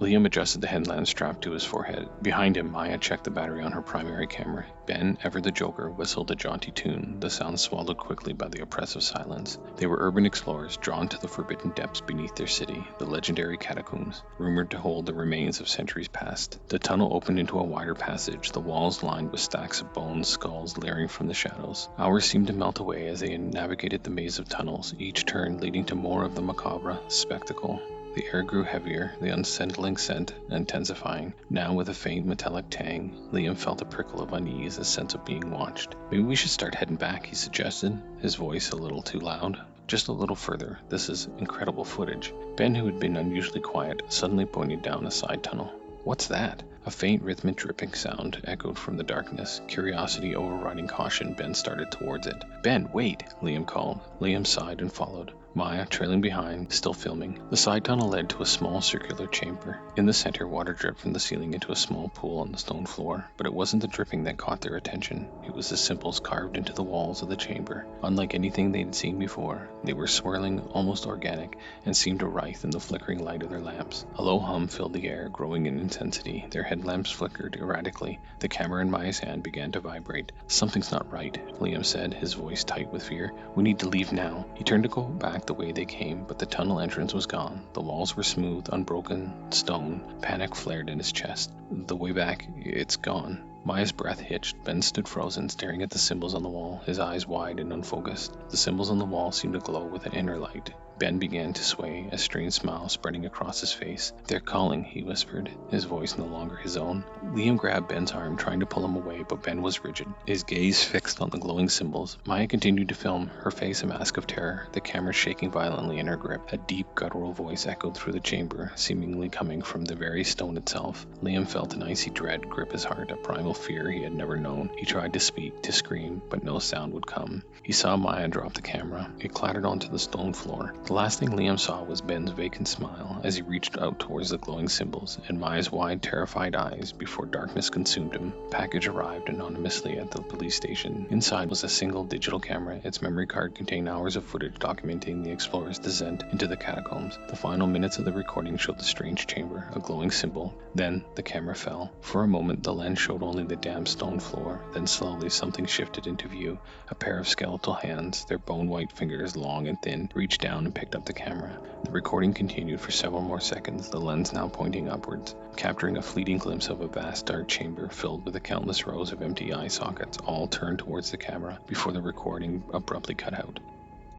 Liam adjusted the headlamp strapped to his forehead. Behind him, Maya checked the battery on her primary camera. Ben, ever the Joker, whistled a jaunty tune, the sound swallowed quickly by the oppressive silence. They were urban explorers drawn to the forbidden depths beneath their city, the legendary Catacombs, rumored to hold the remains of centuries past. The tunnel opened into a wider passage, the walls lined with stacks of bones, skulls leering from the shadows. Hours seemed to melt away as they navigated the maze of tunnels, each turn leading to more of the macabre spectacle. The air grew heavier, the unsettling scent intensifying. Now with a faint metallic tang, Liam felt a prickle of unease, a sense of being watched. "Maybe we should start heading back," he suggested, his voice a little too loud. "Just a little further. This is incredible footage." Ben, who had been unusually quiet, suddenly pointed down a side tunnel. "What's that?" A faint rhythmic dripping sound echoed from the darkness. Curiosity overriding caution, Ben started towards it. "Ben, wait!" Liam called. Liam sighed and followed. Maya, trailing behind, still filming. The side tunnel led to a small circular chamber. In the center, water dripped from the ceiling into a small pool on the stone floor. But it wasn't the dripping that caught their attention. It was the symbols carved into the walls of the chamber. Unlike anything they'd seen before, they were swirling, almost organic, and seemed to writhe in the flickering light of their lamps. A low hum filled the air, growing in intensity. Their headlamps flickered erratically. The camera in Maya's hand began to vibrate. "Something's not right," Liam said, his voice tight with fear. "We need to leave now." He turned to go back the way they came, but the tunnel entrance was gone. The walls were smooth, unbroken stone. Panic flared in his chest. "The way back, it's gone." Maya's breath hitched. Ben stood frozen, staring at the symbols on the wall, his eyes wide and unfocused. The symbols on the wall seemed to glow with an inner light. Ben began to sway, a strange smile spreading across his face. "They're calling," he whispered, his voice no longer his own. Liam grabbed Ben's arm, trying to pull him away, but Ben was rigid, his gaze fixed on the glowing symbols. Maya continued to film, her face a mask of terror, the camera shaking violently in her grip. A deep, guttural voice echoed through the chamber, seemingly coming from the very stone itself. Liam felt an icy dread grip his heart, a primal fear he had never known. He tried to speak, to scream, but no sound would come. He saw Maya drop the camera. It clattered onto the stone floor. The last thing Liam saw was Ben's vacant smile as he reached out towards the glowing symbols, and Maya's wide, terrified eyes before darkness consumed him. Package arrived anonymously at the police station. Inside was a single digital camera. Its memory card contained hours of footage documenting the explorer's descent into the catacombs. The final minutes of the recording showed the strange chamber, a glowing symbol. Then the camera fell. For a moment, the lens showed only the damp stone floor. Then slowly, something shifted into view. A pair of skeletal hands, their bone-white fingers long and thin, reached down and picked up the camera. The recording continued for several more seconds, the lens now pointing upwards, capturing a fleeting glimpse of a vast dark chamber filled with the countless rows of empty eye sockets, all turned towards the camera, before the recording abruptly cut out.